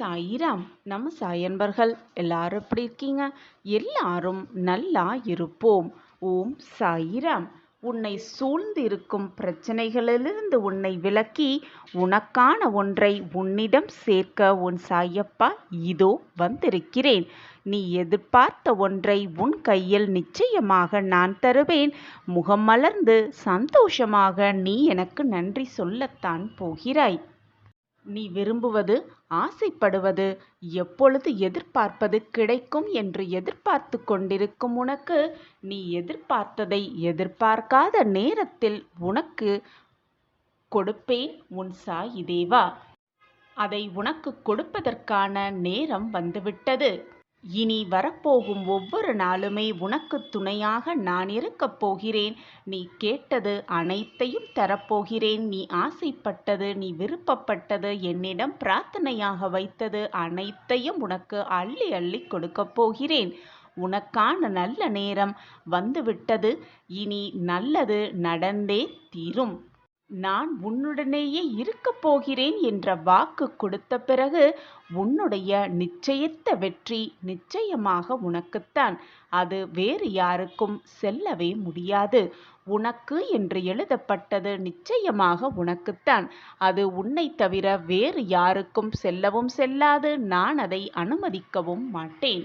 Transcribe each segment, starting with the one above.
சாயிராம். நம்ம சாயன்பர்கள் எல்லாரும் எப்படி இருக்கீங்க? எல்லாரும் நல்லா இருப்போம். ஓம் சாயிராம். உன்னை சூழ்ந்து இருக்கும் பிரச்சனைகளிலிருந்து உன்னை விலக்கி உனக்கான ஒன்றை உன்னிடம் சேர்க்க உன் சாயப்பா இதோ வந்திருக்கிறேன். நீ எதிர்பார்த்த ஒன்றை உன் கையில் நிச்சயமாக நான் தருவேன். முகம் மலர்ந்து சந்தோஷமாக நீ எனக்கு நன்றி சொல்லத்தான் போகிறாய். நீ விரும்புவது, ஆசைப்படுவது, எப்பொழுது எதிர்பார்ப்பது கிடைக்கும் என்று எதிர்பார்த்து கொண்டிருக்கும் உனக்கு, நீ எதிர்பார்த்ததை எதிர்பார்க்காத நேரத்தில் உனக்கு கொடுப்பேன் உன் சாயி தேவா. அதை உனக்கு கொடுப்பதற்கான நேரம் வந்துவிட்டது. இனி வரப்போகும் ஒவ்வொரு நாளுமே உனக்கு துணையாக நான் இருக்கப் போகிறேன். நீ கேட்டது அனைத்தையும் தரப்போகிறேன். நீ ஆசைப்பட்டது, நீ விருப்பப்பட்டது, என்னிடம் பிரார்த்தனையாக வைத்தது அனைத்தையும் உனக்கு அள்ளி அள்ளி கொடுக்கப் போகிறேன். உனக்கான நல்ல நேரம் வந்துவிட்டது. இனி நல்லது நடந்தே தீரும். நான் உன்னுடனேயே இருக்கப் போகிறேன் என்ற வாக்கு கொடுத்த பிறகு உன்னுடைய நிச்சயித்த வெற்றி நிச்சயமாக உனக்குத்தான். அது வேறு யாருக்கும் செல்லவே முடியாது. உனக்கு என்று எழுதப்பட்டது நிச்சயமாக உனக்குத்தான். அது உன்னை தவிர வேறு யாருக்கும் செல்லவும் செல்லாது. நான் அதை அனுமதிக்கவும் மாட்டேன்.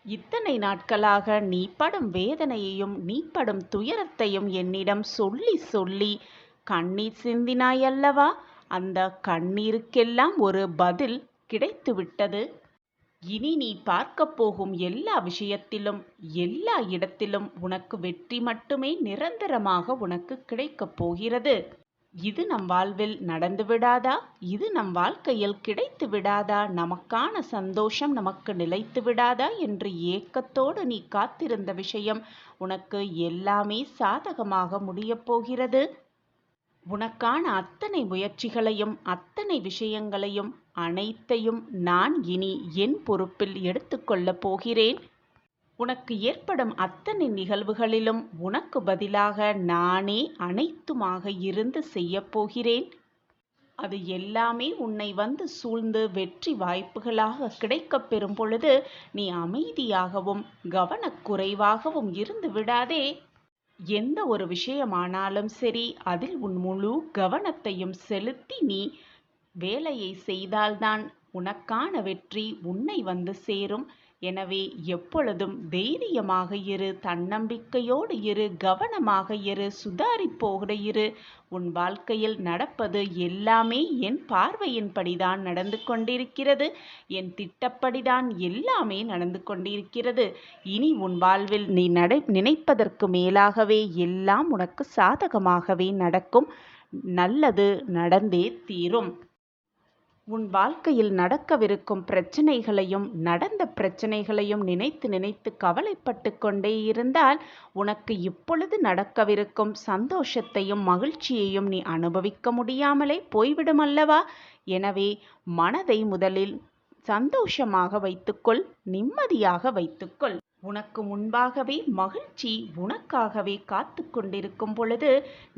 இத்தனை நாட்களாக நீ படும் வேதனையையும் நீ படும் துயரத்தையும் என்னிடம் சொல்லி சொல்லி கண்ணீர் சிந்தினாய் அல்லவா? அந்த கண்ணீருக்கெல்லாம் ஒரு பதில் கிடைத்துவிட்டது. இனி நீ பார்க்க போகும் எல்லா விஷயத்திலும், எல்லா இடத்திலும் உனக்கு வெற்றி மட்டுமே நிரந்தரமாக உனக்கு கிடைக்கப் போகிறது. இது நம் வாழ்வில் நடந்து விடாதா? இது நம் வாழ்க்கையில் கிடைத்து விடாதா? நமக்கான சந்தோஷம் நமக்கு நிலைத்து விடாதா என்று ஏக்கத்தோடு நீ காத்திருந்த விஷயம் உனக்கு எல்லாமே சாதகமாக முடியப் போகிறது. உனக்கான அத்தனை முயற்சிகளையும் அத்தனை விஷயங்களையும் அனைத்தையும் நான் இனி என் பொறுப்பில் எடுத்துக்கொள்ளப் போகிறேன். உனக்கு ஏற்படும் அத்தனை நிகழ்வுகளிலும் உனக்கு பதிலாக நானே அனைத்துமாக இருந்து செய்யப் போகிறேன். அது எல்லாமே உன்னை வந்து சூழ்ந்து வெற்றி வாய்ப்புகளாக கிடைக்கப் பெறும் பொழுது நீ அமைதியாகவும் கவனக்குறைவாகவும் இருந்து விடாதே. எந்த ஒரு விஷயமானாலும் சரி, அதில் உன் முழு கவனத்தையும் செலுத்தி நீ வேலையை செய்தால்தான் உனக்கான வெற்றி உன்னை வந்து சேரும். எனவே எப்பொழுதும் தைரியமாக இரு, தன்னம்பிக்கையோடு இரு, கவனமாக இரு, சுதாரிப்போடு இரு. உன் வாழ்க்கையில் நடப்பது எல்லாமே என் பார்வையின்படிதான் நடந்து கொண்டிருக்கிறது. என் திட்டப்படிதான் எல்லாமே நடந்து கொண்டிருக்கிறது. இனி உன் வாழ்வில் நீ நினைப்பதற்கு மேலாகவே எல்லாம் உனக்கு சாதகமாகவே நடக்கும். நல்லது நடந்தே தீரும். உன் வாழ்க்கையில் நடக்கவிருக்கும் பிரச்சனைகளையும் நடந்த பிரச்சனைகளையும் நினைத்து நினைத்து கவலைப்பட்டு கொண்டே இருந்தால் உனக்கு இப்பொழுது நடக்கவிருக்கும் சந்தோஷத்தையும் மகிழ்ச்சியையும் நீ அனுபவிக்க முடியாமலே போய்விடும் அல்லவா? எனவே மனதை முதலில் சந்தோஷமாக வைத்துக்கொள், நிம்மதியாக வைத்துக்கொள். உனக்கு முன்பாகவே மகிழ்ச்சி உனக்காகவே காத்து கொண்டிருக்கும் பொழுது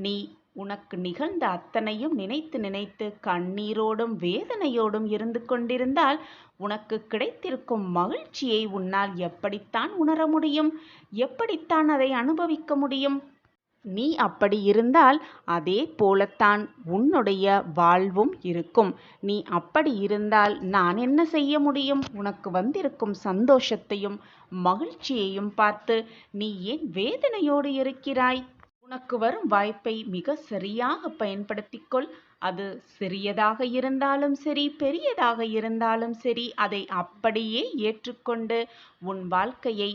நீ உனக்கு நிகழ்ந்த அத்தனையும் நினைத்து நினைத்து கண்ணீரோடும் வேதனையோடும் இருந்து கொண்டிருந்தால் உனக்கு கிடைத்திருக்கும் மகிழ்ச்சியை உன்னால் எப்படித்தான் உணர முடியும்? எப்படித்தான் அதை அனுபவிக்க முடியும்? நீ அப்படி இருந்தால் அதே போலத்தான் உன்னுடைய வாழ்வும் இருக்கும். நீ அப்படி இருந்தால் நான் என்ன செய்ய முடியும்? உனக்கு வந்திருக்கும் சந்தோஷத்தையும் மகிழ்ச்சியையும் பார்த்து நீ ஏன் வேதனையோடு இருக்கிறாய்? உனக்கு வரும் வாய்ப்பை மிக சரியாக பயன்படுத்திக்கொள். அது சிறியதாக இருந்தாலும் சரி, பெரியதாக இருந்தாலும் சரி, அதை அப்படியே ஏற்றுக்கொண்டு உன் வாழ்க்கையை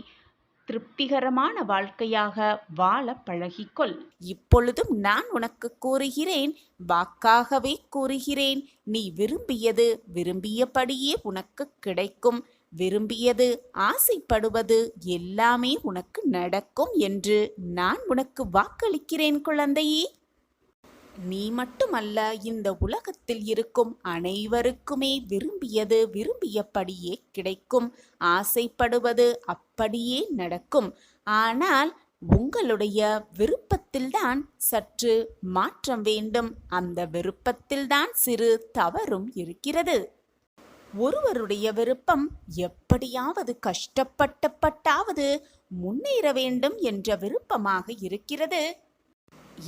திருப்திகரமான வாழ்க்கையாக வாழ பழகிக்கொள். இப்பொழுதும் நான் உனக்கு கூறுகிறேன், வாக்காகவே கூறுகிறேன். நீ விரும்பியது விரும்பியபடியே உனக்கு கிடைக்கும். விரும்பியது, ஆசைப்படுவது எல்லாமே உனக்கு நடக்கும் என்று நான் உனக்கு வாக்களிக்கிறேன் குழந்தையே. நீ மட்டுமல்ல, இந்த உலகத்தில் இருக்கும் அனைவருக்குமே விரும்பியது விரும்பியபடியே கிடைக்கும். ஆசைப்படுவது அப்படியே நடக்கும். ஆனால் உங்களுடைய விருப்பத்தில்தான் சற்று மாற்றம் வேண்டும். அந்த விருப்பத்தில்தான் சிறு தவறும் இருக்கிறது. ஒருவருடைய விருப்பம் எப்படியாவது கஷ்டப்பட்டாவது முன்னேற வேண்டும் என்ற விருப்பமாக இருக்கிறது.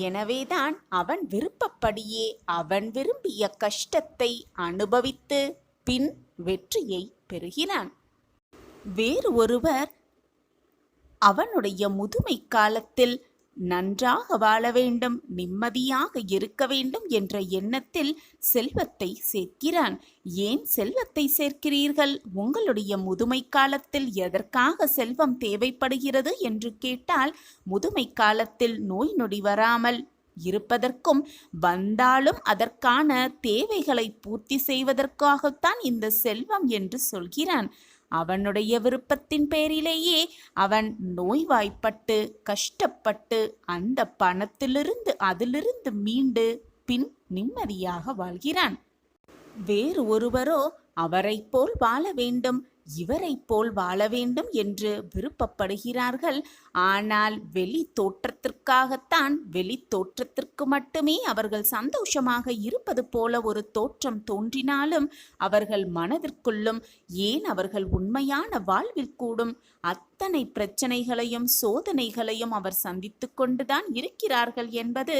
எனவேதான் அவன் விருப்பப்படியே அவன் விரும்பிய கஷ்டத்தை அனுபவித்து பின் வெற்றியை பெறுகிறான். வேறு ஒருவர் அவனுடைய முதுமை காலத்தில் நன்றாக வாழ வேண்டும், நிம்மதியாக இருக்க வேண்டும் என்ற எண்ணத்தில் செல்வத்தை சேர்க்கிறான். ஏன் செல்வத்தை சேர்க்கிறீர்கள்? உங்களுடைய முதுமை காலத்தில் எதற்காக செல்வம் தேவைப்படுகிறது என்று கேட்டால், முதுமை காலத்தில் நோய் நொடி வராமல் இருப்பதற்கும் வந்தாலும் அதற்கான தேவைகளை பூர்த்தி செய்வதற்காகத்தான் இந்த செல்வம் என்று சொல்கிறான். அவனுடைய விருப்பத்தின் பேரிலேயே அவன் நோய்வாய்ப்பட்டு கஷ்டப்பட்டு அந்த பணத்திலிருந்து அதிலிருந்து மீண்டு பின் நிம்மதியாக வாழ்கிறான். வேறு ஒருவரோ அவரை போல் வாழ வேண்டும், இவரை போல் வாழ வேண்டும் என்று விருப்பப்படுகிறார்கள். ஆனால் வெளி தோற்றத்திற்காகத்தான், வெளி தோற்றத்திற்கு மட்டுமே அவர்கள் சந்தோஷமாக இருப்பது போல ஒரு தோற்றம் தோன்றினாலும் அவர்கள் மனதிற்குள்ளும், ஏன் அவர்கள் உண்மையான வாழ்வில் கூடும் அத்தனை பிரச்சனைகளையும் சோதனைகளையும் அவர் சந்தித்து கொண்டுதான் இருக்கிறார்கள் என்பது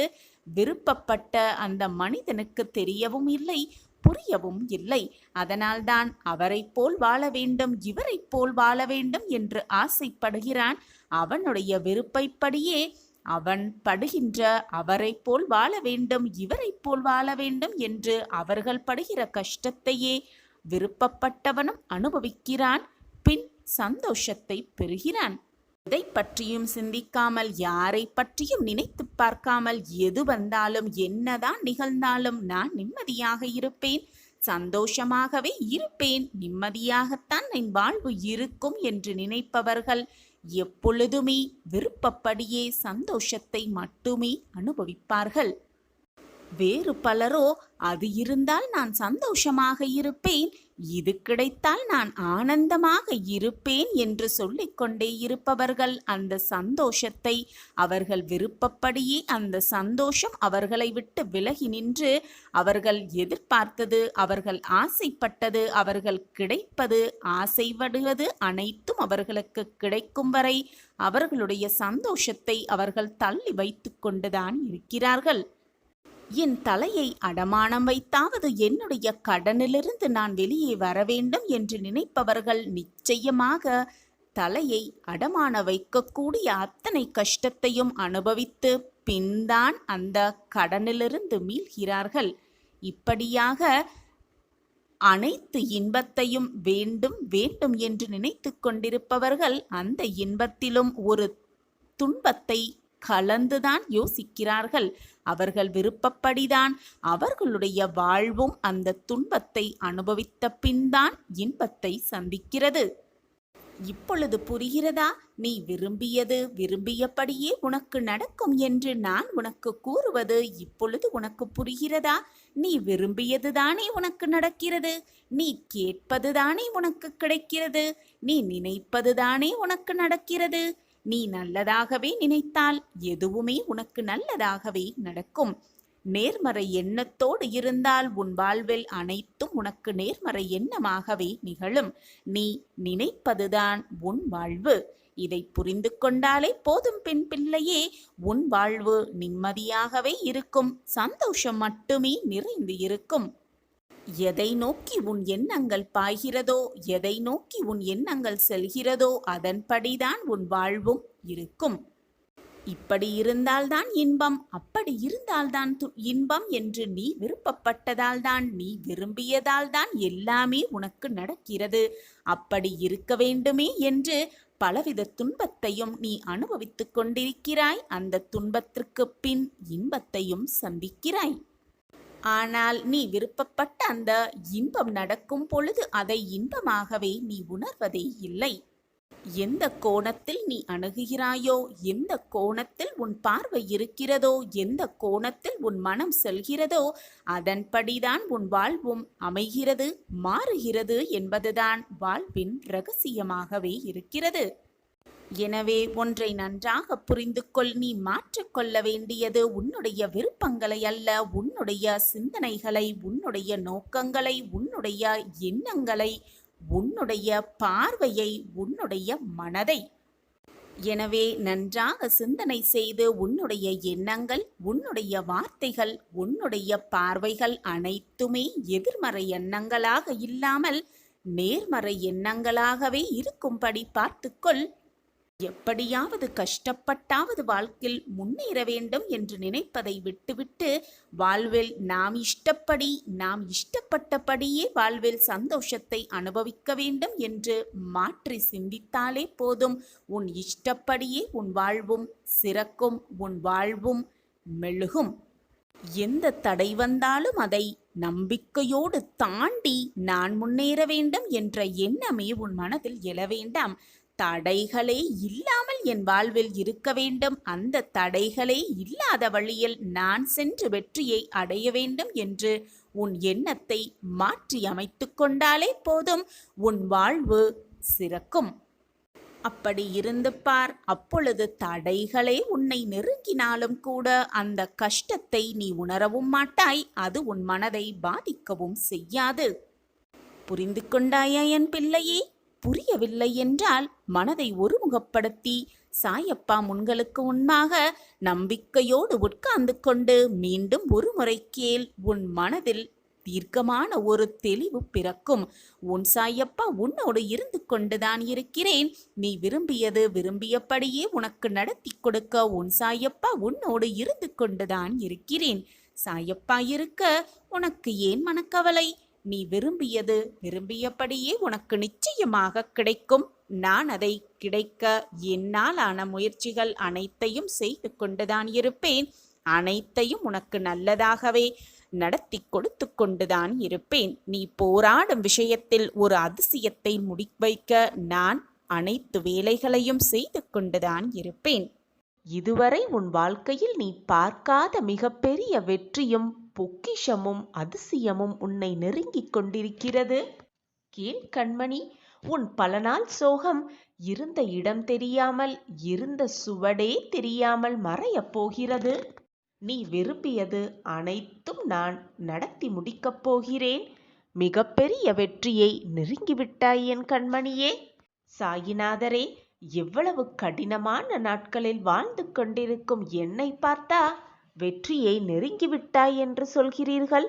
விருப்பப்பட்ட அந்த மனிதனுக்கு தெரியவும் இல்லை, புரியவும் இல்லை. அதனால்தான் அவரை போல் வாழ வேண்டும், இவரை போல் வாழ வேண்டும் என்று ஆசைப்படுகிறான். அவனுடைய விருப்பப்படியே அவன் படுகின்ற அவரை போல் வாழ வேண்டும், இவரை போல் வாழ வேண்டும் என்று அவர்கள் படுகிற கஷ்டத்தையே விருப்பப்பட்டவனும் அனுபவிக்கிறான். பின் சந்தோஷத்தை பெறுகிறான். எதை பற்றியும் சிந்திக்காமல், யாரை பற்றியும் நினைத்து பார்க்காமல், எது வந்தாலும் என்னதான் நிகழ்ந்தாலும் நான் நிம்மதியாக இருப்பேன், சந்தோஷமாகவே இருப்பேன், நிம்மதியாகத்தான் என் வாழ்வு இருக்கும் என்று நினைப்பவர்கள் எப்பொழுதுமே விருப்பப்படியே சந்தோஷத்தை மட்டுமே அனுபவிப்பார்கள். வேறு பலரோ அது இருந்தால் நான் சந்தோஷமாக இருப்பேன், இது கிடைத்தால் நான் ஆனந்தமாக இருப்பேன் என்று சொல்லிக்கொண்டே இருப்பவர்கள் அந்த சந்தோஷத்தை அவர்கள் விருப்பப்படியே அந்த சந்தோஷம் அவர்களை விட்டு விலகி நின்று அவர்கள் எதிர்பார்த்தது, அவர்கள் ஆசைப்பட்டது, அவர்கள் கிடைப்பது, ஆசைப்படுவது அனைத்தும் அவர்களுக்கு கிடைக்கும் வரை அவர்களுடைய சந்தோஷத்தை அவர்கள் தள்ளி வைத்து கொண்டுதான் இருக்கிறார்கள். என் தலையை அடமானம் வைத்தாவது என்னுடைய கடனிலிருந்து நான் வெளியே வர வேண்டும் என்று நினைப்பவர்கள் நிச்சயமாக தலையை அடமான வைக்கக்கூடிய அத்தனை கஷ்டத்தையும் அனுபவித்து பின்தான் அந்த கடனிலிருந்து மீள்கிறார்கள். இப்படியாக அனைத்து இன்பத்தையும் வேண்டும் வேண்டும் என்று நினைத்து கொண்டிருப்பவர்கள் அந்த இன்பத்திலும் ஒரு துன்பத்தை கலந்துதான் யோசிக்கிறார்கள். அவர்கள் விருப்பப்படிதான் அவர்களுடைய வாழ்வும் அந்த துன்பத்தை அனுபவித்த பின்தான் இன்பத்தை சந்திக்கிறது. இப்பொழுது புரிகிறதா? நீ விரும்பியது விரும்பியபடியே உனக்கு நடக்கும் என்று நான் உனக்கு கூறுவது இப்பொழுது உனக்கு புரிகிறதா? நீ விரும்பியதுதானே உனக்கு நடக்கிறது, நீ கேட்பதுதானே உனக்கு கிடைக்கிறது, நீ நினைப்பதுதானே உனக்கு நடக்கிறது. நீ நல்லதாகவே நினைத்தால் எதுவுமே உனக்கு நல்லதாகவே நடக்கும். நேர்மறை எண்ணத்தோடு இருந்தால் உன் வாழ்வில் அனைத்தும் உனக்கு நேர்மறை எண்ணமாகவே நிகழும். நீ நினைப்பதுதான் உன் வாழ்வு. இதை புரிந்து கொண்டாலே போதும் பெண் பிள்ளையே, உன் வாழ்வு நிம்மதியாகவே இருக்கும், சந்தோஷம் மட்டுமே நிறைந்து இருக்கும். எதை நோக்கி உன் எண்ணங்கள் பாய்கிறதோ, எதை நோக்கி உன் எண்ணங்கள் செல்கிறதோ அதன்படிதான் உன் வாழ்வும் இருக்கும். இப்படி இருந்தால்தான் இன்பம், அப்படி இருந்தால்தான் இன்பம் என்று நீ விருப்பப்பட்டதால்தான், நீ விரும்பியதால்தான் எல்லாமே உனக்கு நடக்கிறது. அப்படி இருக்க வேண்டுமே என்று பலவித துன்பத்தையும் நீ அனுபவித்துக் கொண்டிருக்கிறாய். அந்த துன்பத்திற்கு பின் இன்பத்தையும் சந்திக்கிறாய். ஆனால் நீ விருப்பப்பட்ட அந்த இன்பம் நடக்கும் பொழுது அதை இன்பமாகவே நீ உணர்வதே இல்லை. எந்த கோணத்தில் நீ அணுகுகிறாயோ, எந்த கோணத்தில் உன் பார்வை இருக்கிறதோ, எந்த கோணத்தில் உன் மனம் செல்கிறதோ அதன்படிதான் உன் வாழ்வும் அமைகிறது, மாறுகிறது என்பதுதான் வாழ்வின் இரகசியமாகவே இருக்கிறது. எனவே ஒன்றை நன்றாக புரிந்து கொள். நீ மாற்றிக்கொள்ள வேண்டியது உன்னுடைய விருப்பங்களை அல்ல, உன்னுடைய சிந்தனைகளை, உன்னுடைய நோக்கங்களை, உன்னுடைய உன்னுடைய எண்ணங்களை, உன்னுடைய பார்வையை, உன்னுடைய மனதை. எனவே நன்றாக சிந்தனை செய்து உன்னுடைய எண்ணங்கள், உன்னுடைய வார்த்தைகள், உன்னுடைய பார்வைகள் அனைத்துமே எதிர்மறை எண்ணங்களாக இல்லாமல் நேர்மறை எண்ணங்களாகவே இருக்கும்படி பார்த்துக்கொள். எப்படியாவது கஷ்டப்பட்டாவது வாழ்க்கையில் முன்னேற வேண்டும் என்று நினைப்பதை விட்டுவிட்டு வாழ்வில் நாம் இஷ்டப்பட்டபடியே வாழ்வில் சந்தோஷத்தை அனுபவிக்க வேண்டும் என்று மாற்றி சிந்தித்தாலே போதும். உன் இஷ்டப்படியே உன் வாழ்வும் சிறக்கும், உன் வாழ்வும் மெழுகும். எந்த தடை வந்தாலும் அதை நம்பிக்கையோடு தாண்டி நான் முன்னேற வேண்டும் என்ற எண்ணமே உன் மனதில் எழ வேண்டாம். தடைகளே இல்லாமல் என் வாழ்வில் இருக்க வேண்டும், அந்த தடைகளே இல்லாத வழியில் நான் சென்று வெற்றியை அடைய வேண்டும் என்று உன் எண்ணத்தை மாற்றி அமைத்து கொண்டாலே போதும், உன் வாழ்வு சிறக்கும். அப்படி இருந்து பார். அப்பொழுது தடைகளே உன்னை நெருங்கினாலும் கூட அந்த கஷ்டத்தை நீ உணரவும் மாட்டாய். அது உன் மனதை பாதிக்கவும் செய்யாது. புரிந்து கொண்டாயா என் பிள்ளையே? புரியவில்லை என்றால் மனதை ஒருமுகப்படுத்தி சாயப்பா உங்களுக்கு முன்பாக நம்பிக்கையோடு உட்கார்ந்து கொண்டு மீண்டும் ஒரு முறை கேள். உன் மனதில் தீர்க்கமான ஒரு தெளிவு பிறக்கும். உன் சாயப்பா உன்னோடு இருந்து கொண்டுதான் இருக்கிறேன். நீ விரும்பியது விரும்பியபடியே உனக்கு நடத்தி கொடுக்க உன் சாயப்பா உன்னோடு இருந்து கொண்டுதான் இருக்கிறேன். சாயப்பா இருக்க உனக்கு ஏன் மனக்கவலை? நீ விரும்பியது விரும்பியபடியே உனக்கு நிச்சயமாக கிடைக்கும். நான் அதை கிடைக்க என்னால் ஆன முயற்சிகள் அனைத்தையும் செய்து கொண்டுதான் இருப்பேன். அனைத்தையும் உனக்கு நல்லதாகவே நடத்தி கொடுத்து கொண்டுதான் இருப்பேன். நீ போராடும் விஷயத்தில் ஒரு அதிசயத்தை முடிவைக்க நான் அனைத்து வேலைகளையும் செய்து கொண்டுதான் இருப்பேன். இதுவரை உன் வாழ்க்கையில் நீ பார்க்காத மிகப்பெரிய வெற்றியும் பொக்கிஷமும் அதிசயமும் உன்னை நெருங்கிக் கொண்டிருக்கிறது. கேள் கண்மணி, உன் பல நாள் சோகம் இருந்த இடம் தெரியாமல், இருந்த சுவடே தெரியாமல் மறையப் போகிறது. நீ விரும்பியது அனைத்தும் நான் நடத்தி முடிக்கப் போகிறேன். மிகப்பெரிய வெற்றியை நெருங்கிவிட்டாய் என் கண்மணியே. சாயிநாதரே, எவ்வளவு கடினமான நாட்களில் வாழ்ந்து கொண்டிருக்கும் என்னை பார்த்தா வெற்றியை நெருங்கிவிட்டாய் என்று சொல்கிறீர்கள்.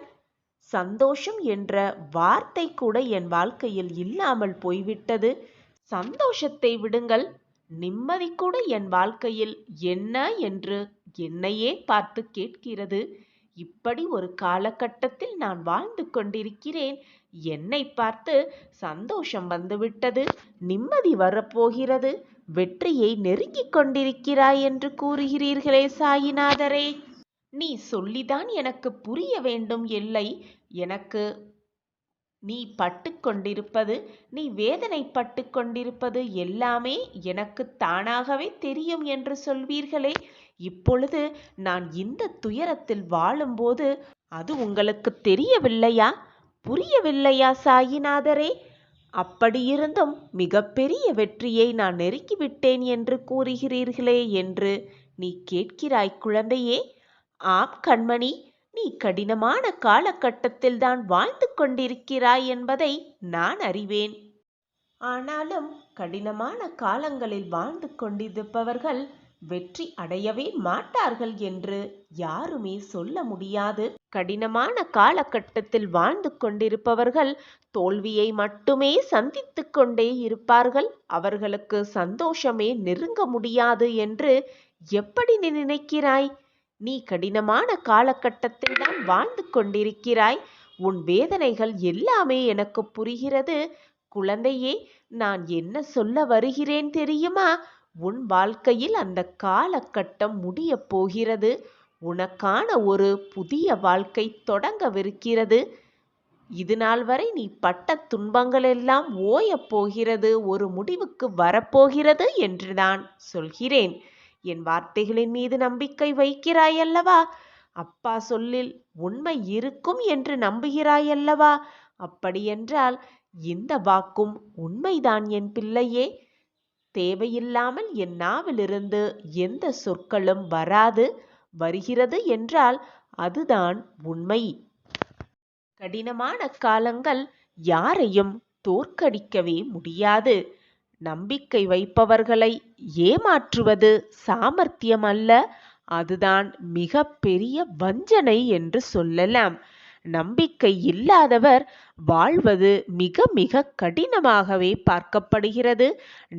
சந்தோஷம் என்ற வார்த்தை கூட என் வாழ்க்கையில் இல்லாமல் போய்விட்டது. சந்தோஷத்தை விடுங்கள், நிம்மதி கூட என் வாழ்க்கையில் என்ன என்று என்னையே பார்த்து கேட்கிறது. இப்படி ஒரு காலகட்டத்தில் நான் வாழ்ந்து கொண்டிருக்கிறேன். என்னை பார்த்து சந்தோஷம் வந்துவிட்டது, நிம்மதி வரப்போகிறது, வெற்றியை நெருங்கிக் கொண்டிருக்கிறாய் என்று கூறுகிறீர்களே சாயிநாதரே. நீ சொல்லிதான் எனக்கு புரிய வேண்டும். இல்லை, எனக்கு நீ பட்டு கொண்டிருப்பது, நீ வேதனைப்பட்டு கொண்டிருப்பது எல்லாமே எனக்கு தானாகவே தெரியும் என்று சொல்வீர்களே. இப்பொழுது நான் இந்த துயரத்தில் வாழும்போது அது உங்களுக்கு தெரியவில்லையா? புரியவில்லையா சாயிநாதரே? அப்படியிருந்தும் மிகப்பெரிய வெற்றியை நான் நெருக்கிவிட்டேன் என்று கூறுகிறீர்களே என்று நீ கேட்கிறாய் குழந்தையே. ஆம் கண்மணி, நீ கடினமான காலகட்டத்தில் தான் வாழ்ந்து கொண்டிருக்கிறாய் என்பதை நான் அறிவேன். ஆனாலும் கடினமான காலங்களில் வாழ்ந்து கொண்டிருப்பவர்கள் வெற்றி அடையவே மாட்டார்கள் என்று யாருமே சொல்ல முடியாது. கடினமான காலகட்டத்தில் வாழ்ந்து கொண்டிருப்பவர்கள் தோல்வியை மட்டுமே சந்தித்து கொண்டே இருப்பார்கள். அவர்களுக்கு சந்தோஷமே நெருங்க முடியாது என்று எப்படி நீ நினைக்கிறாய்? நீ கடினமான காலகட்டத்தில் தான் வாழ்ந்து கொண்டிருக்கிறாய். உன் வேதனைகள் எல்லாமே எனக்கு புரிகிறது. குழந்தையே, நான் என்ன சொல்ல வருகிறேன் தெரியுமா? உன் வாழ்க்கையில் அந்த காலகட்டம் முடிய போகிறது. உனக்கான ஒரு புதிய வாழ்க்கை தொடங்கவிருக்கிறது. இது நாள் வரை நீ பட்ட துன்பங்கள் எல்லாம் ஓயப் போகிறது, ஒரு முடிவுக்கு வரப்போகிறது என்று நான் சொல்கிறேன். என் வார்த்தைகளின் மீது நம்பிக்கை வைக்கிறாயல்லவா? அப்பா சொல்லில் உண்மை இருக்கும் என்று நம்புகிறாயல்லவா? அப்படியென்றால் இந்த வாக்கும் உண்மைதான் என் பிள்ளையே. தேவையில்லாமல் என் நாவிலிருந்து எந்த சொற்களும் வராது. வருகிறது என்றால் அதுதான் உண்மை. கடினமான காலங்கள் யாரையும் தோற்கடிக்கவே முடியாது. நம்பிக்கை வைப்பவர்களை ஏமாற்றுவது சாமர்த்தியம் அல்ல, அதுதான் மிக பெரிய வஞ்சனை என்று சொல்லலாம். நம்பிக்கை இல்லாதவர் வாழ்வது மிக மிக கடினமாகவே பார்க்கப்படுகிறது.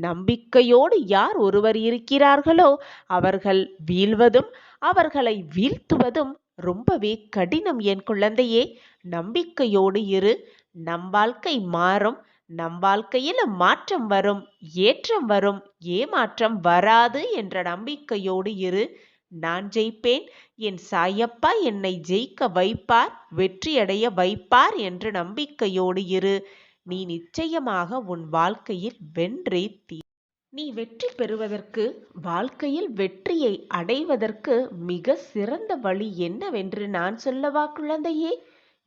நம்பிக்கையோடு யார் ஒருவர் இருக்கிறார்களோ அவர்கள் வீழ்வதும் அவர்களை வீழ்த்துவதும் ரொம்பவே கடினம். என் குழந்தையே, நம்பிக்கையோடு இரு. நம் வாழ்க்கை மாறும். நம் வாழ்க்கையிலும் மாற்றம் வரும், ஏற்றம் வரும், ஏமாற்றம் வராது என்ற நம்பிக்கையோடு இரு. நான் ஜெயிப்பேன், என் சாயப்பா என்னை ஜெயிக்க வைப்பார், வெற்றியடைய வைப்பார் என்ற நம்பிக்கையோடு இரு. நீ நிச்சயமாக உன் வாழ்க்கையில் வென்றே தீ. நீ வெற்றி பெறுவதற்கு, வாழ்க்கையில் வெற்றியை அடைவதற்கு மிக சிறந்த வழி என்னவென்று நான் சொல்லவா குழந்தையே?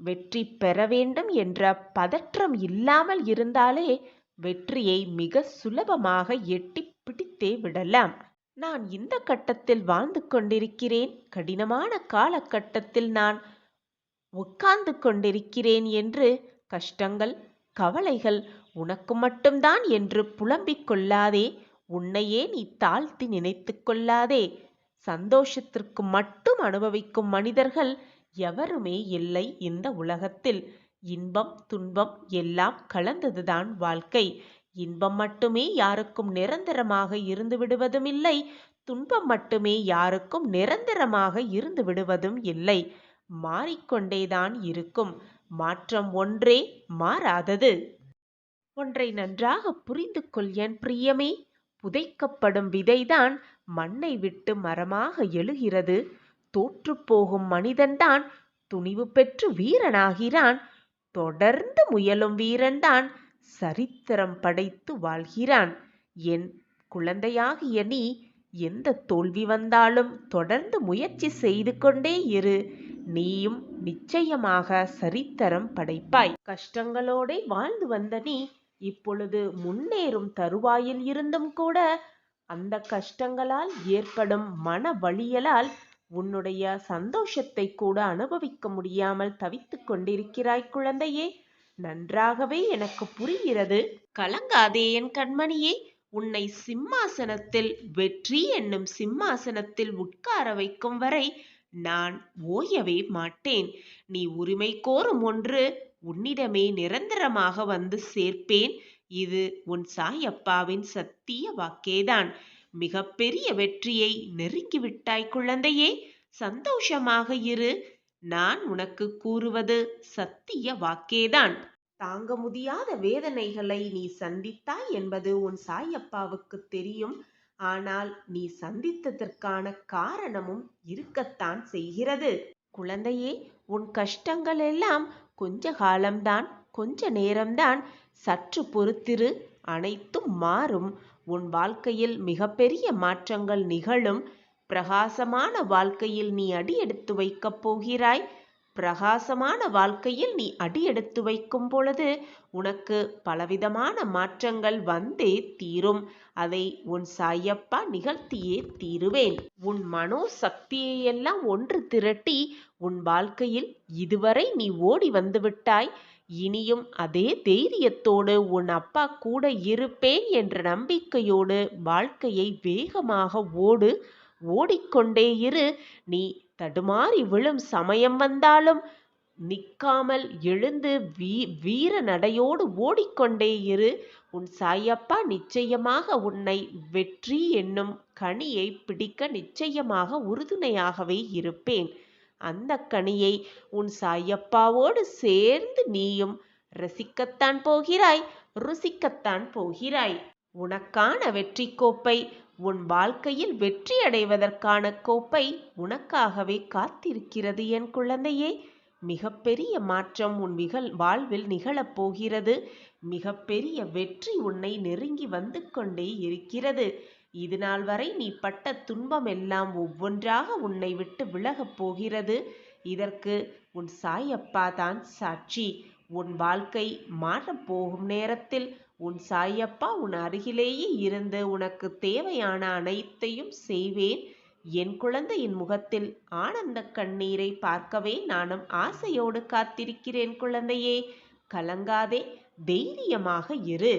வெற்றி பெற வேண்டும் என்ற பதற்றம் இல்லாமல் இருந்தாலே வெற்றியை மிக சுலபமாக எட்டி பிடித்தே விடலாம். நான் இந்த கட்டத்தில் வாழ்ந்து கொண்டிருக்கிறேன், கடினமான காலகட்டத்தில் நான் உட்கார்ந்து கொண்டிருக்கிறேன் என்று கஷ்டங்கள், கவலைகள் உனக்கு மட்டும்தான் என்று புலம்பிக் கொள்ளாதே. உன்னையே நீ தாழ்த்தி நினைத்து கொள்ளாதே. சந்தோஷத்திற்கு மட்டும் அனுபவிக்கும் மனிதர்கள் எவருமே இல்லை இந்த உலகத்தில். இன்பம் துன்பம் எல்லாம் கலந்ததுதான் வாழ்க்கை. இன்பம் மட்டுமே யாருக்கும் நிரந்தரமாக இருந்து விடுவதும் இல்லை, துன்பம் மட்டுமே யாருக்கும் நிரந்தரமாக இருந்து விடுவதும் இல்லை. மாறிக்கொண்டேதான் இருக்கும். மாற்றம் ஒன்றே மாறாதது. ஒன்றை நன்றாக புரிந்து கொள் என் பிரியமே. புதைக்கப்படும் விதைதான் மண்ணை விட்டு மரமாக எழுகிறது. தோற்றுப்போகும் மனிதன்தான் துணிவு பெற்று வீரனாகிறான். தொடர்ந்து முயலும் வீரன்தான் சரித்திரம் படைத்து வாழ்கிறான். என் குழந்தையாகிய நீ எந்த தோல்வி வந்தாலும் தொடர்ந்து முயற்சி செய்து கொண்டே இரு. நீயும் நிச்சயமாக சரித்திரம் படைப்பாய். கஷ்டங்களோட வாழ்ந்து வந்த நீ இப்பொழுது முன்னேறும் தருவாயில் இருந்தும் கூட அந்த கஷ்டங்களால் ஏற்படும் மன வலியலால் உன்னுடைய சந்தோஷத்தை கூட அனுபவிக்க முடியாமல் தவித்துக் கொண்டிருக்கிறாய் குழந்தையே. நன்றாகவே எனக்கு புரிகிறது. கலங்காதே என் கண்மணியே. உன்னை சிம்மாசனத்தில், வெற்றி என்னும் சிம்மாசனத்தில் உட்கார வைக்கும் வரை நான் ஓயவே மாட்டேன். நீ உரிமை கோரும் ஒன்று உன்னிடமே நிரந்தரமாக வந்து சேர்ப்பேன். இது உன் சாயப்பாவின் சத்திய வாக்கேதான். மிக பெரிய வெற்றியை நெருங்கிவிட்டாய் குழந்தையே. சந்தோஷமாக இரு. நான் உனக்கு கூறுவது சத்திய வாக்கேதான். தாங்க முடியாத வேதனைகளை நீ சந்தித்தாய் என்பது உன் சாயப்பாவுக்கு தெரியும். ஆனால் நீ சந்தித்ததற்கான காரணமும் இருக்கத்தான் செய்கிறது. குழந்தையே, உன் கஷ்டங்கள் எல்லாம் கொஞ்ச காலம்தான், கொஞ்ச நேரம்தான். சற்று பொறுத்திரு, அனைத்தும் மாறும். உன் வாழ்க்கையில் மிகப்பெரிய மாற்றங்கள் நிகழும். பிரகாசமான வாழ்க்கையில் நீ அடியெடுத்து வைக்கப் போகிறாய். பிரகாசமான வாழ்க்கையில் நீ அடியெடுத்து வைக்கும் பொழுது உனக்கு பலவிதமான மாற்றங்கள் வந்தே தீரும். அதை உன் சாயப்பா நிகழ்த்தியே தீருவேன். உன் மனோ சக்தியையெல்லாம் ஒன்று திரட்டி உன் வாழ்க்கையில் இதுவரை நீ ஓடி வந்து விட்டாய். இனியும் அதே தைரியத்தோடு உன் அப்பா கூட இருப்பேன் என்ற நம்பிக்கையோடு வாழ்க்கையை வேகமாக ஓடு. ஓடிக்கொண்டே இரு. நீ தடுமாறி விழும் சமயம் வந்தாலும் நிற்காமல் எழுந்து வீர நடையோடு ஓடிக்கொண்டே இரு. உன் சாயப்பா நிச்சயமாக உன்னை வெற்றி என்னும் கனியை பிடிக்க நிச்சயமாக உறுதுணையாகவே இருப்பேன். அந்த கனியை உன் சாயப்பாவோடு சேர்ந்து நீயும் ரசிக்கத்தான் போகிறாய், ருசிக்கத்தான் போகிறாய். உனக்கான வெற்றி கோப்பை, உன் வாழ்க்கையில் வெற்றி அடைவதற்கான கோப்பை உனக்காகவே காத்திருக்கிறது என் குழந்தையே. மிகப்பெரிய மாற்றம் உன் வாழ்வில் நிகழப்போகிறது. மிகப்பெரிய வெற்றி உன்னை நெருங்கி வந்து கொண்டே இருக்கிறது. இதுநாள் வரை நீ பட்ட துன்பம் எல்லாம் ஒவ்வொன்றாக உன்னை விட்டு விலகப் போகிறது. இதற்கு உன் சாயப்பா தான் சாட்சி. உன் வாழ்க்கை மாறப்போகும் நேரத்தில் உன் சாயப்பா உன் அருகிலேயே இருந்து உனக்கு தேவையான அனைத்தையும் செய்வேன். என் குழந்தையின் முகத்தில் ஆனந்த கண்ணீரை பார்க்கவே நானும் ஆசையோடு காத்திருக்கிறேன் குழந்தையே. கலங்காதே, தைரியமாக இரு.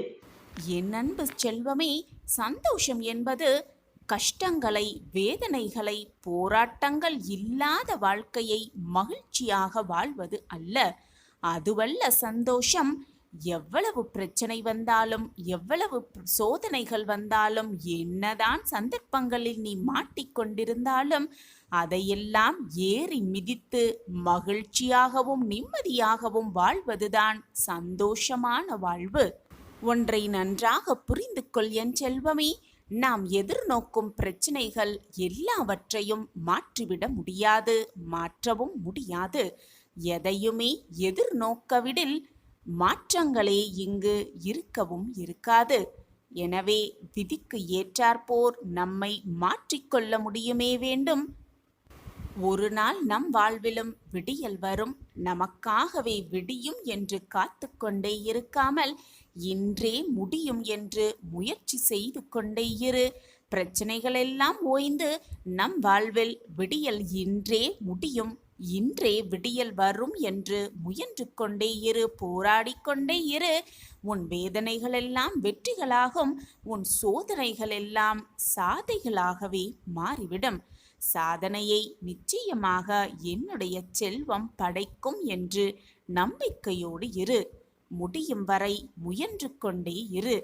என் அன்பு செல்வமே, சந்தோஷம் என்பது கஷ்டங்களை, வேதனைகளை, போராட்டங்கள் இல்லாத வாழ்க்கையை மகிழ்ச்சியாக வாழ்வது அல்ல. அதுவல்ல சந்தோஷம். எவ்வளவு பிரச்சனை வந்தாலும், எவ்வளவு சோதனைகள் வந்தாலும், என்னதான் சந்தர்ப்பங்களில் நீ மாட்டிக்கொண்டிருந்தாலும் அதையெல்லாம் ஏறி மிதித்து மகிழ்ச்சியாகவும் நிம்மதியாகவும் வாழ்வதுதான் சந்தோஷமான வாழ்வு. ஒன்றை நன்றாக புரிந்து கொள் என் செல்வமே, நாம் எதிர்நோக்கும் பிரச்சனைகள் எல்லாவற்றையும் மாற்றிவிட முடியாது, மாற்றவும் முடியாது. எதையுமே எதிர்நோக்கவிடில் மாற்றங்களே இங்கு இருக்கவும் இருக்காது. எனவே விதிக்கு ஏற்றாற்போர் நம்மை மாற்றிக்கொள்ள முடியுமே வேண்டும். ஒரு நாள் நம் வாழ்விலும் விடியல் வரும், நமக்காகவே விடியும் என்று காத்து கொண்டே இருக்காமல் இன்றே முடியும் என்று முயற்சி செய்து கொண்டே இரு. பிரச்சனைகளெல்லாம் ஓய்ந்து நம் வாழ்வில் விடியல் இன்றே முடியும், இன்றே விடியல் வரும் என்று முயன்று கொண்டே இரு, போராடிக்கொண்டே இரு. உன் வேதனைகளெல்லாம் வெற்றிகளாகும், உன் சோதனைகளெல்லாம் சாதைகளாகவே மாறிவிடும். சாதனையை நிச்சயமாக என்னுடைய செல்வம் படைக்கும் என்று நம்பிக்கையோடு இரு. முடியும் வரை முயன்று கொண்டே இரு.